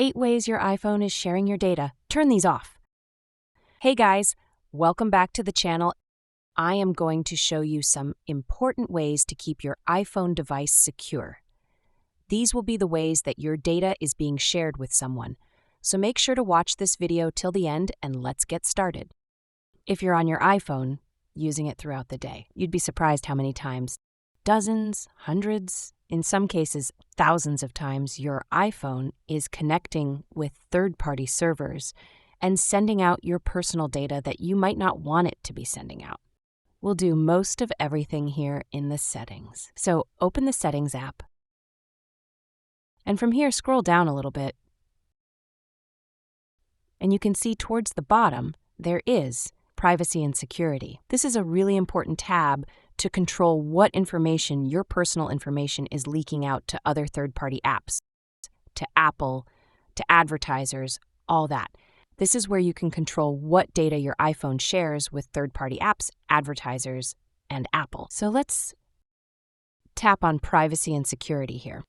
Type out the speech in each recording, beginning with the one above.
8 ways your iPhone is sharing your data. Turn these off. Hey guys, welcome back to the channel. I am going to show you some important ways to keep your iPhone device secure. These will be the ways that your data is being shared with someone. So make sure to watch this video till the end and let's get started. If you're on your iPhone, using it throughout the day, you'd be surprised how many times, dozens, hundreds, in some cases thousands of times, your iPhone is connecting with third-party servers and sending out your personal data that you might not want it to be sending out. We'll do most of everything here in the settings. So open the Settings app, and from here scroll down a little bit, and you can see towards the bottom there is Privacy and Security. This is a really important tab to control what information, your personal information, is leaking out to other third-party apps, to Apple, to advertisers, all that. This is where you can control what data your iPhone shares with third-party apps, advertisers, and Apple. So let's tap on Privacy and Security here.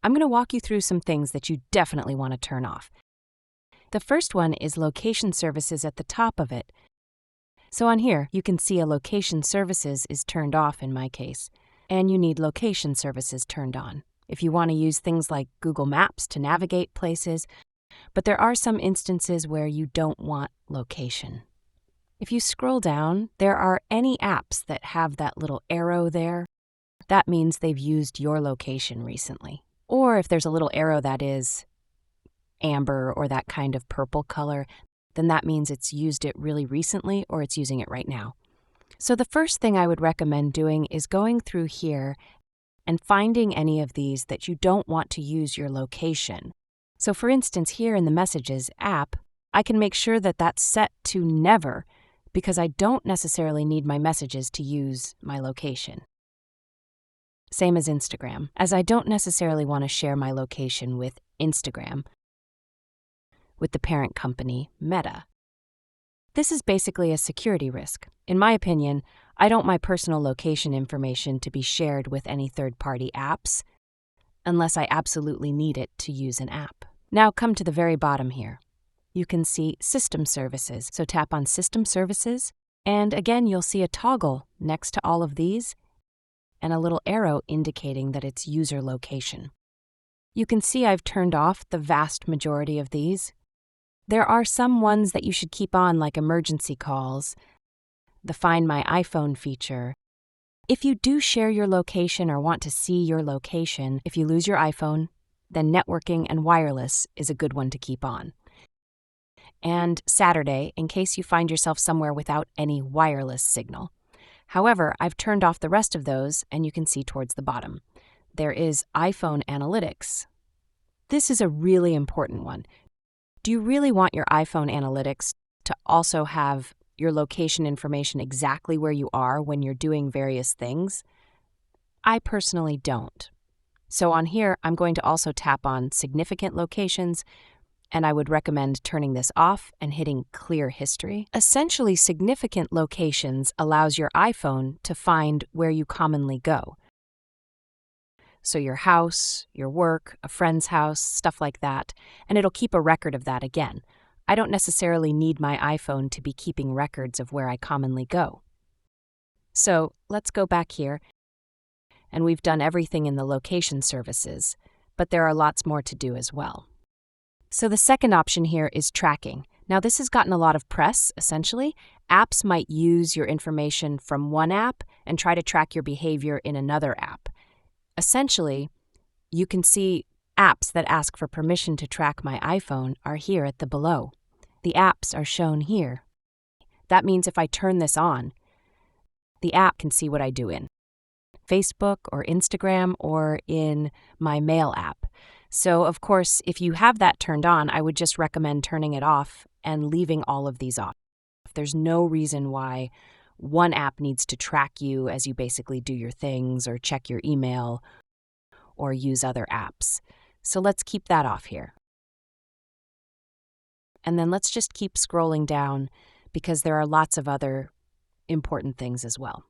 I'm going to walk you through some things that you definitely want to turn off. The first one is Location Services at the top of it. So on here, you can see a Location Services is turned off in my case, and you need Location Services turned on if you want to use things like Google Maps to navigate places, but there are some instances where you don't want location. If you scroll down, there are any apps that have that little arrow there. That means they've used your location recently. Or if there's a little arrow that is amber or that kind of purple color, then that means it's used it really recently or it's using it right now. So the first thing I would recommend doing is going through here and finding any of these that you don't want to use your location. So for instance, here in the Messages app, I can make sure that that's set to never because I don't necessarily need my messages to use my location. Same as Instagram, as I don't necessarily want to share my location with Instagram, with the parent company, Meta. This is basically a security risk. In my opinion, I don't want my personal location information to be shared with any third-party apps unless I absolutely need it to use an app. Now come to the very bottom here. You can see System Services, so tap on System Services, and again you'll see a toggle next to all of these and a little arrow indicating that it's user location. You can see I've turned off the vast majority of these. There are some ones that you should keep on, like emergency calls, the Find My iPhone feature. If you do share your location or want to see your location, if you lose your iPhone, then networking and wireless is a good one to keep on. And Saturday, in case you find yourself somewhere without any wireless signal. However, I've turned off the rest of those, and you can see towards the bottom. There is iPhone Analytics. This is a really important one. Do you really want your iPhone Analytics to also have your location information exactly where you are when you're doing various things? I personally don't. So on here, I'm going to also tap on Significant Locations, and I would recommend turning this off and hitting Clear History. Essentially, Significant Locations allows your iPhone to find where you commonly go. So your house, your work, a friend's house, stuff like that, and it'll keep a record of that again. I don't necessarily need my iPhone to be keeping records of where I commonly go. So let's go back here, and we've done everything in the Location Services, but there are lots more to do as well. So the second option here is tracking. Now this has gotten a lot of press, essentially. Apps might use your information from one app and try to track your behavior in another app. Essentially, you can see apps that ask for permission to track my iPhone are here at the below. The apps are shown here. That means if I turn this on, the app can see what I do in Facebook or Instagram or in my Mail app. So, of course, if you have that turned on, I would just recommend turning it off and leaving all of these off. There's no reason why one app needs to track you as you basically do your things or check your email or use other apps. So let's keep that off here. And then let's just keep scrolling down because there are lots of other important things as well.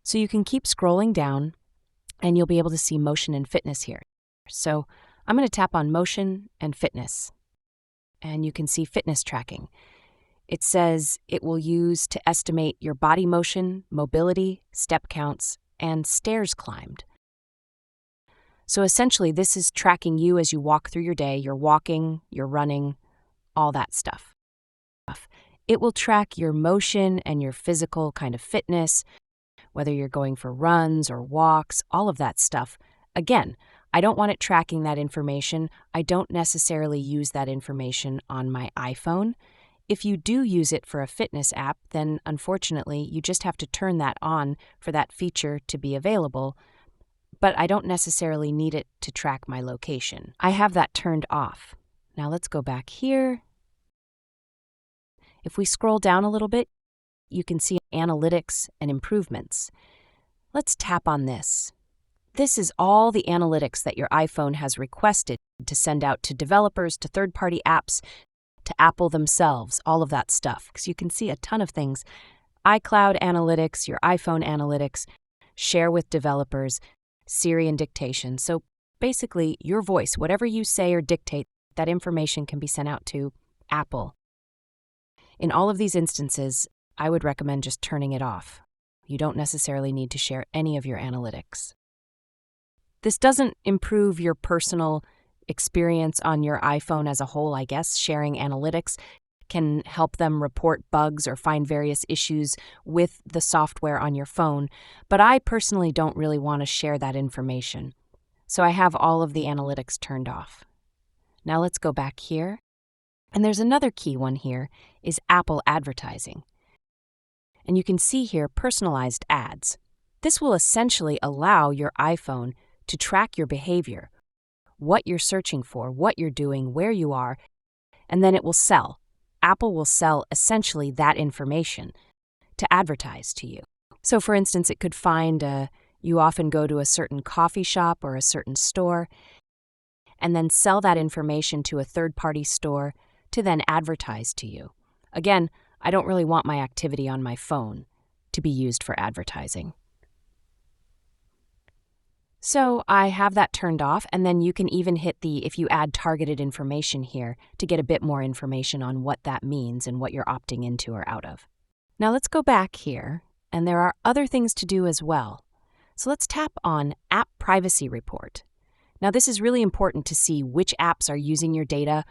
So you can keep scrolling down and you'll be able to see motion and fitness here. So I'm going to tap on motion and fitness, and you can see fitness tracking. It says it will use to estimate your body motion, mobility, step counts, and stairs climbed. So essentially, this is tracking you as you walk through your day. You're walking, you're running, all that stuff. It will track your motion and your physical kind of fitness, whether you're going for runs or walks, all of that stuff. Again, I don't want it tracking that information. I don't necessarily use that information on my iPhone. If you do use it for a fitness app, then unfortunately, you just have to turn that on for that feature to be available. But I don't necessarily need it to track my location. I have that turned off. Now let's go back here. If we scroll down a little bit, you can see analytics and improvements. Let's tap on this. This is all the analytics that your iPhone has requested to send out to developers, to third-party apps, to Apple themselves, all of that stuff. Because you can see a ton of things. iCloud analytics, your iPhone analytics, share with developers, Siri and dictation. So basically, your voice, whatever you say or dictate, that information can be sent out to Apple. In all of these instances, I would recommend just turning it off. You don't necessarily need to share any of your analytics. This doesn't improve your personal experience on your iPhone as a whole, I guess. Sharing analytics can help them report bugs or find various issues with the software on your phone, but I personally don't really want to share that information. So I have all of the analytics turned off. Now let's go back here. And there's another key one here, is Apple advertising. And you can see here personalized ads. This will essentially allow your iPhone to track your behavior, what you're searching for, what you're doing, where you are, and then it will sell. Apple will sell essentially that information to advertise to you. So for instance, it could find you often go to a certain coffee shop or a certain store, and then sell that information to a third-party store to then advertise to you. Again, I don't really want my activity on my phone to be used for advertising. So I have that turned off, and then you can even hit if you add targeted information here to get a bit more information on what that means and what you're opting into or out of. Now let's go back here, and there are other things to do as well. So let's tap on App Privacy Report. Now this is really important to see which apps are using your data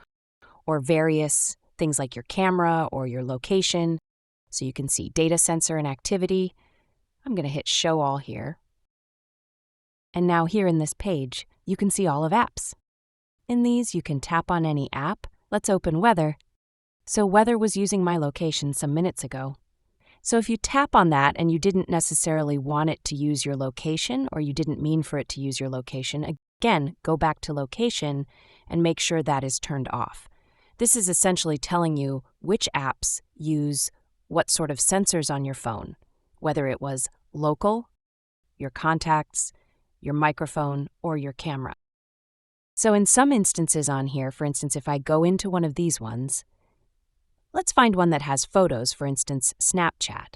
or various things like your camera or your location. So you can see data sensor and activity. I'm going to hit Show All here. And now here in this page, you can see all of apps. In these, you can tap on any app. Let's open Weather. So Weather was using my location some minutes ago. So if you tap on that and you didn't necessarily want it to use your location or you didn't mean for it to use your location, again, go back to Location and make sure that is turned off. This is essentially telling you which apps use what sort of sensors on your phone, whether it was local, your contacts, your microphone, or your camera. So in some instances on here, for instance, if I go into one of these ones, let's find one that has photos, for instance, Snapchat.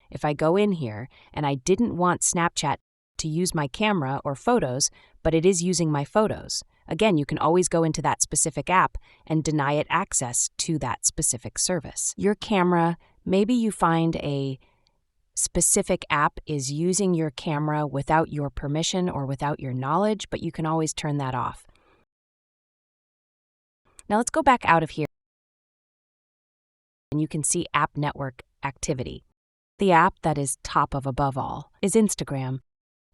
If I go in here and I didn't want Snapchat to use my camera or photos, but it is using my photos, again, you can always go into that specific app and deny it access to that specific service. Your camera, maybe you find a specific app is using your camera without your permission or without your knowledge, but you can always turn that off. Now let's go back out of here, and you can see App Network activity. The app that is top of above all is Instagram,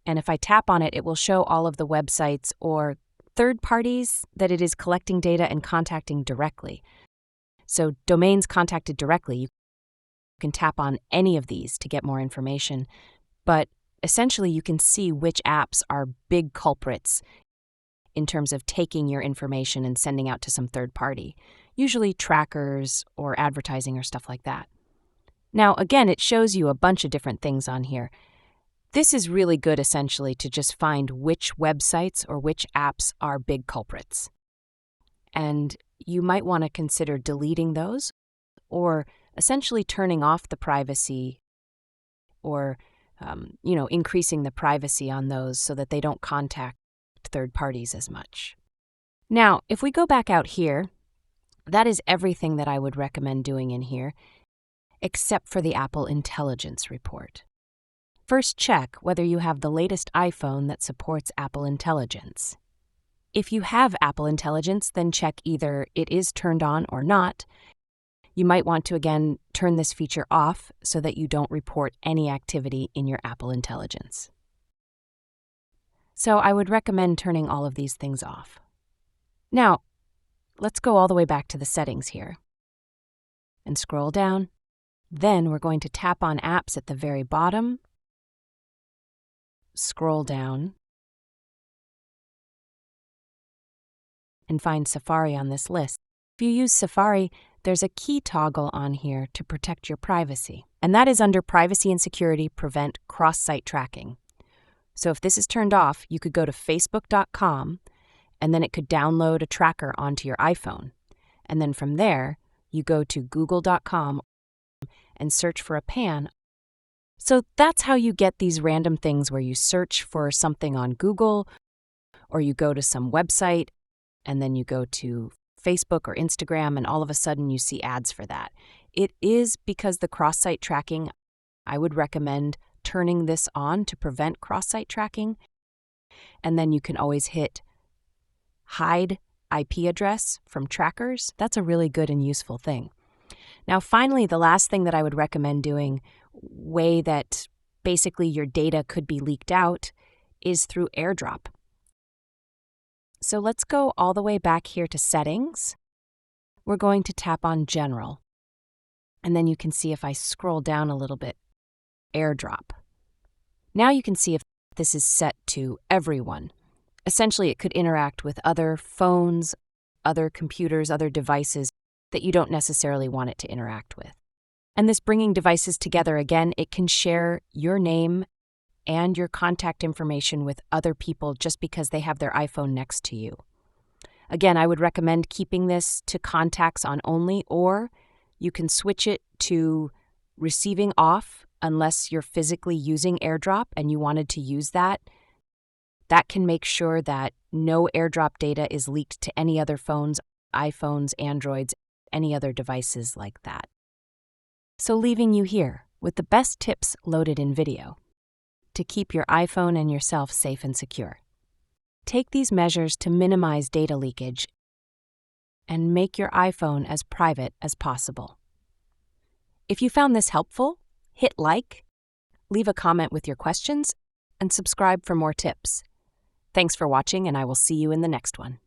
and if I tap on it, it will show all of the websites or third parties that it is collecting data and contacting directly. So domains contacted directly, you can tap on any of these to get more information, but essentially you can see which apps are big culprits in terms of taking your information and sending out to some third party, usually trackers or advertising or stuff like that. Now, again, it shows you a bunch of different things on here. This is really good essentially to just find which websites or which apps are big culprits. And you might want to consider deleting those or essentially turning off the privacy or, increasing the privacy on those so that they don't contact third parties as much. Now, if we go back out here, that is everything that I would recommend doing in here, except for the Apple Intelligence Report. First, check whether you have the latest iPhone that supports Apple Intelligence. If you have Apple Intelligence, then check either it is turned on or not. You might want to again turn this feature off so that you don't report any activity in your Apple Intelligence. So I would recommend turning all of these things off. Now, let's go all the way back to the settings here and scroll down. Then we're going to tap on apps at the very bottom, scroll down, and find Safari on this list. If you use Safari, there's a key toggle on here to protect your privacy, and that is under Privacy and Security Prevent Cross-Site Tracking. So if this is turned off, you could go to facebook.com, and then it could download a tracker onto your iPhone. And then from there, you go to google.com and search for a pan. So that's how you get these random things where you search for something on Google, or you go to some website, and then you go to Facebook or Instagram, and all of a sudden you see ads for that. It is because the cross-site tracking, I would recommend turning this on to prevent cross-site tracking. And then you can always hit hide IP address from trackers. That's a really good and useful thing. Now, finally, the last thing that I would recommend doing, way that basically your data could be leaked out, is through AirDrop. So let's go all the way back here to Settings. We're going to tap on General. And then you can see if I scroll down a little bit, AirDrop. Now you can see if this is set to everyone. Essentially, it could interact with other phones, other computers, other devices that you don't necessarily want it to interact with. And this bringing devices together, again, it can share your name and your contact information with other people just because they have their iPhone next to you. Again, I would recommend keeping this to contacts on only, or you can switch it to receiving off unless you're physically using AirDrop and you wanted to use that. That can make sure that no AirDrop data is leaked to any other phones, iPhones, Androids, any other devices like that. So leaving you here with the best tips loaded in video to keep your iPhone and yourself safe and secure. Take these measures to minimize data leakage and make your iPhone as private as possible. If you found this helpful, hit like, leave a comment with your questions, and subscribe for more tips. Thanks for watching, and I will see you in the next one.